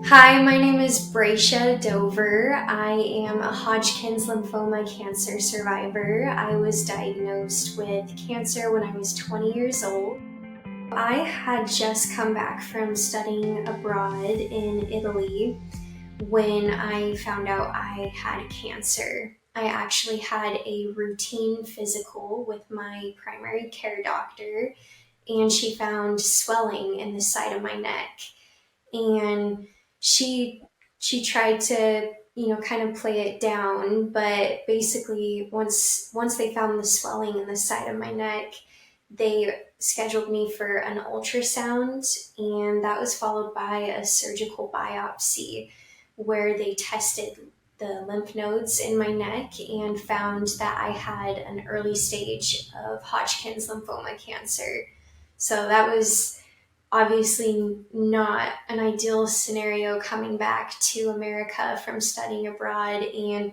Hi, my name is Brescia Dover. I am a Hodgkin's lymphoma cancer survivor. I was diagnosed with cancer when I was 20 years old. I had just come back from studying abroad in Italy when I found out I had cancer. I actually had a routine physical with my primary care doctor, and she found swelling in the side of my neck. And she she tried to kind of play it down, but basically once they found the swelling in the side of my neck, they scheduled me for an ultrasound, and that was followed by a surgical biopsy where they tested the lymph nodes in my neck and found that I had an early stage of Hodgkin's lymphoma cancer. So that was obviously not an ideal scenario, coming back to America from studying abroad and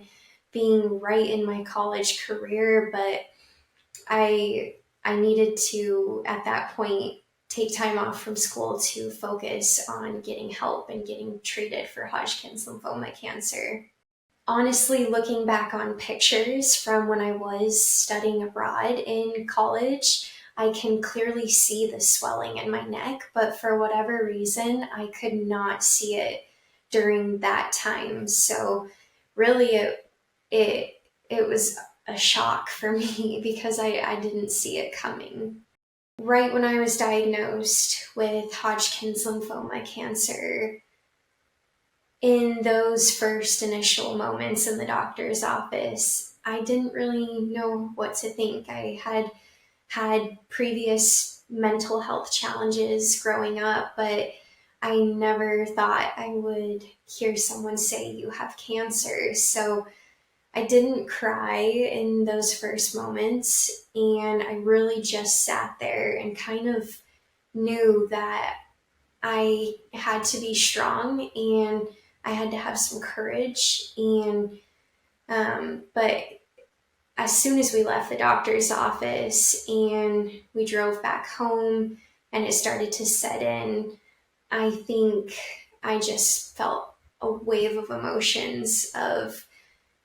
being right in my college career, but I needed to, at that point, take time off from school to focus on getting help and getting treated for Hodgkin's lymphoma cancer. Honestly, looking back on pictures from when I was studying abroad in college, I can clearly see the swelling in my neck, but for whatever reason, I could not see it during that time. So really it it was a shock for me because I didn't see it coming. Right when I was diagnosed with Hodgkin's lymphoma cancer, in those first initial moments in the doctor's office, I didn't really know what to think. I had previous mental health challenges growing up, but I never thought I would hear someone say, "You have cancer." So I didn't cry in those first moments, and I really just sat there and kind of knew that I had to be strong and I had to have some courage. But as soon as we left the doctor's office and we drove back home and it started to set in, I think I just felt a wave of emotions of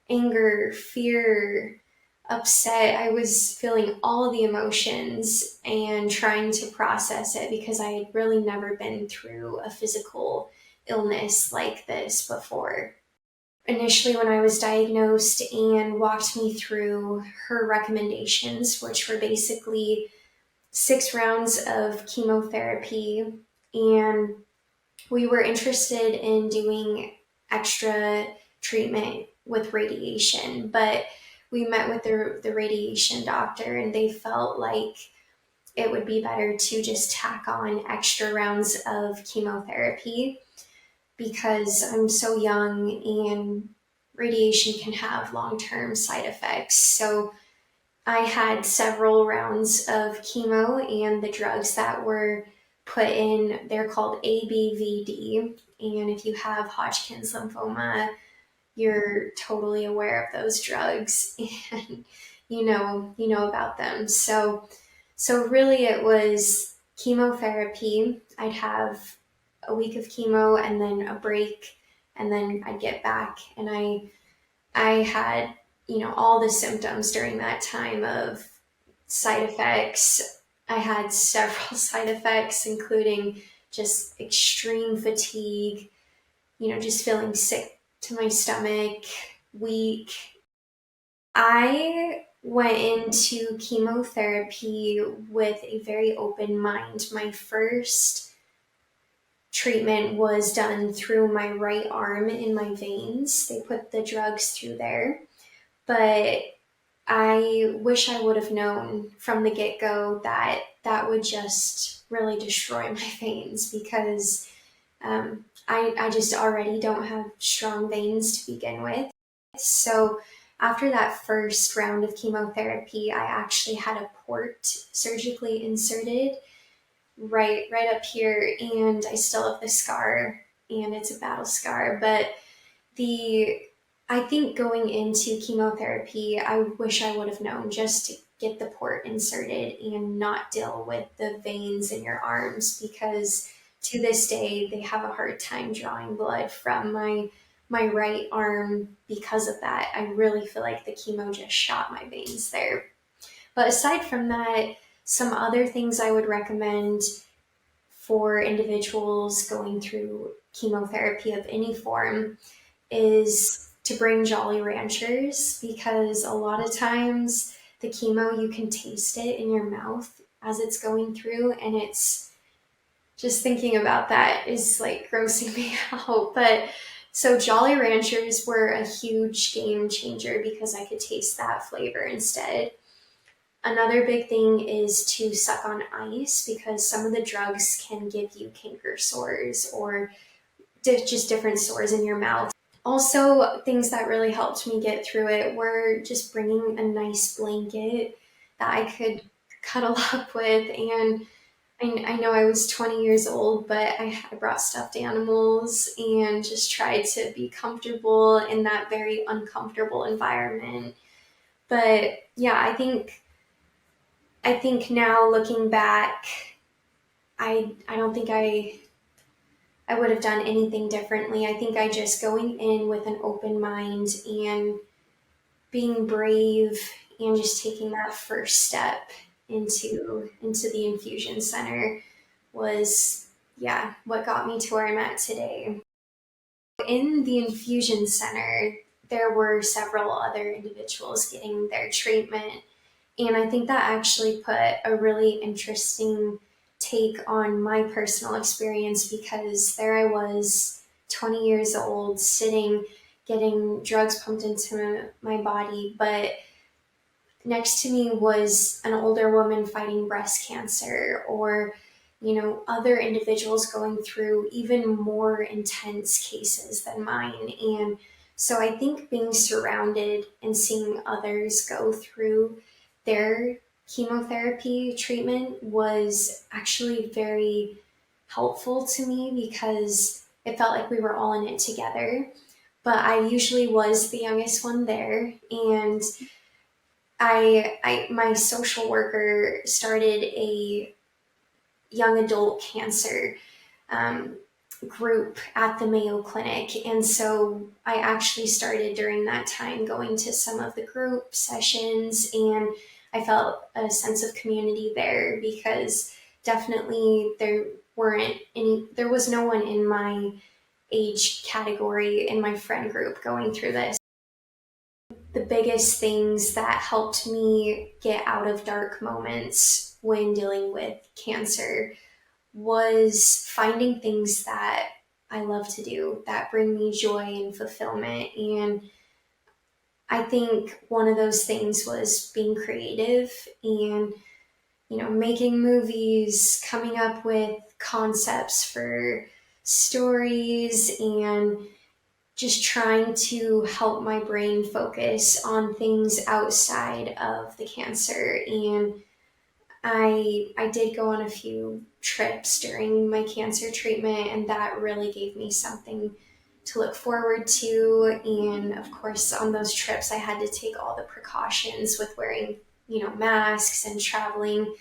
anger, fear, upset. I was feeling all the emotions and trying to process it because I had really never been through a physical illness like this before. Initially, when I was diagnosed, Anne walked me through her recommendations, which were basically 6 rounds of chemotherapy, and we were interested in doing extra treatment with radiation, but we met with the radiation doctor, and they felt like it would be better to just tack on extra rounds of chemotherapy because I'm so young and radiation can have long-term side effects. So I had several rounds of chemo, and the drugs that were put in, they're called ABVD. And if you have Hodgkin's lymphoma, you're totally aware of those drugs and you know about them. So really it was chemotherapy. I'd have a week of chemo and then a break, and then I'd get back, and I had all the symptoms during that time of side effects. I had several side effects, including just extreme fatigue, just feeling sick to my stomach, weak. I went into chemotherapy with a very open mind. My first treatment was done through my right arm in my veins. They put the drugs through there, but I wish I would have known from the get-go that that would just really destroy my veins because I just already don't have strong veins to begin with. So after that first round of chemotherapy, I actually had a port surgically inserted right up here, and I still have the scar, and it's a battle scar. But the I think going into chemotherapy, I wish I would have known just to get the port inserted and not deal with the veins in your arms, because to this day, they have a hard time drawing blood from my right arm because of that. I really feel like the chemo just shot my veins there. But aside from that, some other things I would recommend for individuals going through chemotherapy of any form is to bring Jolly Ranchers, because a lot of times the chemo, you can taste it in your mouth as it's going through, and it's just thinking about that is like grossing me out. But so Jolly Ranchers were a huge game changer because I could taste that flavor instead. Another big thing is to suck on ice, because some of the drugs can give you canker sores or just different sores in your mouth. Also, things that really helped me get through it were just bringing a nice blanket that I could cuddle up with. And I know I was 20 years old, but I brought stuffed animals and just tried to be comfortable in that very uncomfortable environment. But yeah, I think now looking back, I don't think I would have done anything differently. I think I just going in with an open mind and being brave and just taking that first step into the infusion center was, yeah, what got me to where I'm at today. In the infusion center, there were several other individuals getting their treatment, and I think that actually put a really interesting take on my personal experience, because there I was, 20 years old, sitting, getting drugs pumped into my body, but next to me was an older woman fighting breast cancer, or other individuals going through even more intense cases than mine. And so I think being surrounded and seeing others go through their chemotherapy treatment was actually very helpful to me, because it felt like we were all in it together. But I usually was the youngest one there, and my social worker started a young adult cancer um, group at the Mayo Clinic. And so I actually started during that time going to some of the group sessions, and I felt a sense of community there, because definitely there was no one in my age category in my friend group going through this. The biggest things that helped me get out of dark moments when dealing with cancer was finding things that I love to do that bring me joy and fulfillment. And I think one of those things was being creative and, making movies, coming up with concepts for stories, and just trying to help my brain focus on things outside of the cancer. And I did go on a few trips during my cancer treatment, and that really gave me something to look forward to. And of course, on those trips, I had to take all the precautions with wearing, masks and traveling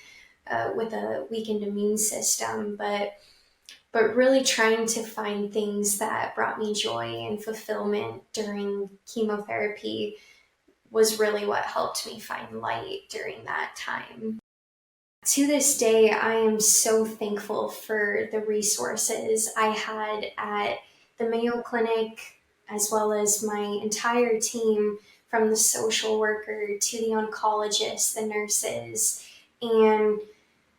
with a weakened immune system. But really trying to find things that brought me joy and fulfillment during chemotherapy was really what helped me find light during that time. To this day, I am so thankful for the resources I had at the Mayo Clinic, as well as my entire team, from the social worker to the oncologist, the nurses. And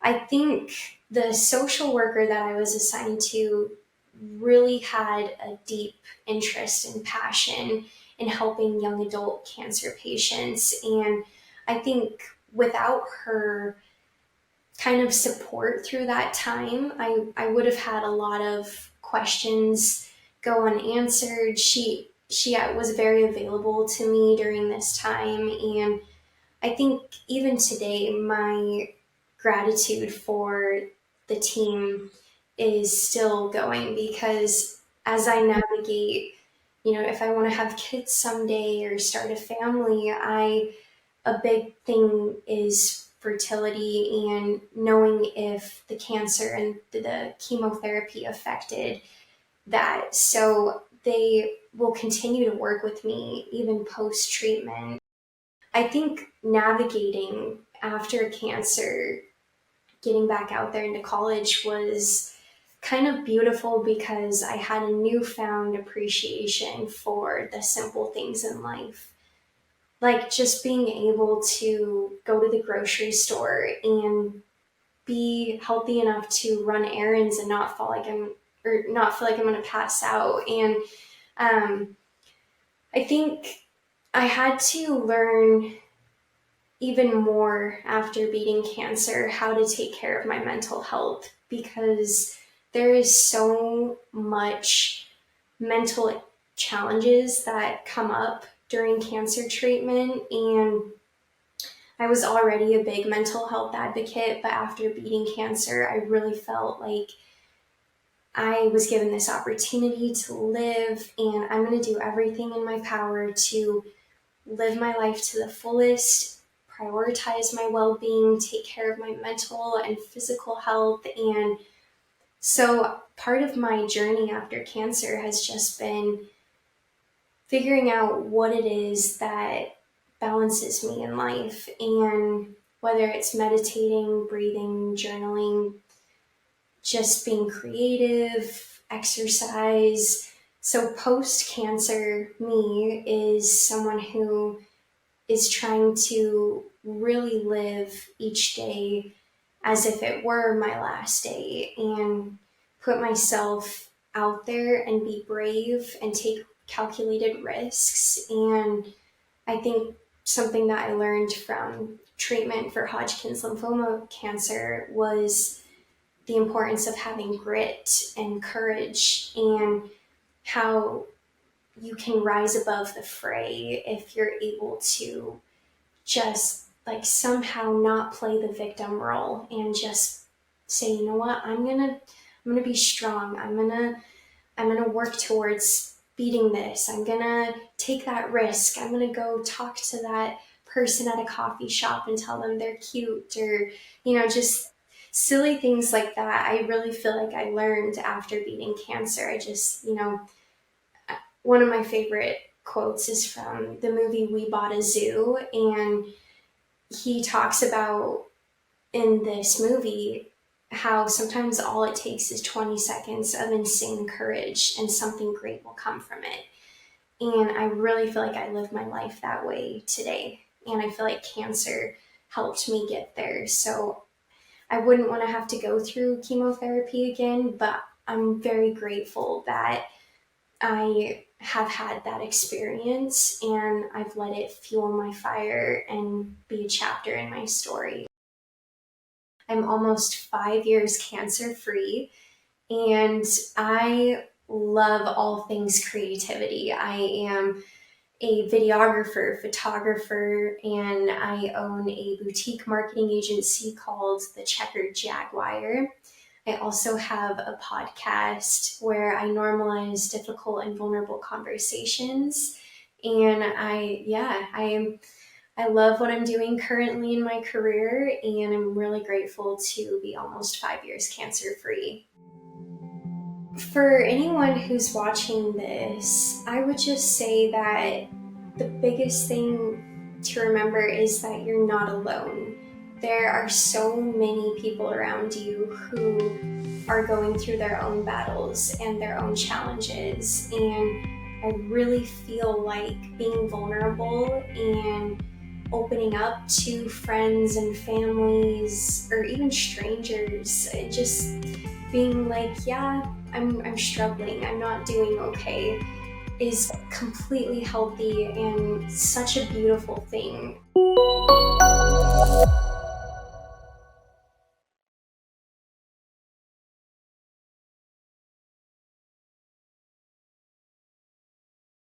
I think the social worker that I was assigned to really had a deep interest and passion in helping young adult cancer patients. And I think without her kind of support through that time, I would have had a lot of questions go unanswered. She was very available to me during this time, and I think even today, my gratitude for the team is still going, because as I navigate, if I want to have kids someday or start a family, a big thing is fertility and knowing if the cancer and the chemotherapy affected that. So they will continue to work with me even post-treatment. I think navigating after cancer, getting back out there into college was kind of beautiful because I had a newfound appreciation for the simple things in life. Like just being able to go to the grocery store and be healthy enough to run errands and not feel like I'm going to pass out. And I think I had to learn even more after beating cancer how to take care of my mental health, because there is so much mental challenges that come up during cancer treatment. And I was already a big mental health advocate, but after beating cancer, I really felt like I was given this opportunity to live, and I'm going to do everything in my power to live my life to the fullest, prioritize my well-being, take care of my mental and physical health. And so part of my journey after cancer has just been figuring out what it is that balances me in life, and whether it's meditating, breathing, journaling, just being creative, exercise. So post-cancer me is someone who is trying to really live each day as if it were my last day and put myself out there and be brave and take calculated risks. And I think something that I learned from treatment for Hodgkin's lymphoma cancer was the importance of having grit and courage, and how you can rise above the fray if you're able to just like somehow not play the victim role and just say, you know what, I'm gonna be strong. I'm gonna work towards beating this. I'm gonna take that risk. I'm gonna go talk to that person at a coffee shop and tell them they're cute, or just silly things like that. I really feel like I learned after beating cancer. I just, one of my favorite quotes is from the movie We Bought a Zoo, and he talks about in this movie how sometimes all it takes is 20 seconds of insane courage and something great will come from it. And I really feel like I live my life that way today. And I feel like cancer helped me get there. So I wouldn't want to have to go through chemotherapy again, but I'm very grateful that I have had that experience and I've let it fuel my fire and be a chapter in my story. I'm almost 5 years cancer-free, and I love all things creativity. I am a videographer, photographer, and I own a boutique marketing agency called The Checkered Jaguar. I also have a podcast where I normalize difficult and vulnerable conversations. And I love what I'm doing currently in my career, and I'm really grateful to be almost 5 years cancer-free. For anyone who's watching this, I would just say that the biggest thing to remember is that you're not alone. There are so many people around you who are going through their own battles and their own challenges, and I really feel like being vulnerable and opening up to friends and families or even strangers, just being like, yeah, I'm struggling, I'm not doing okay, is completely healthy and such a beautiful thing.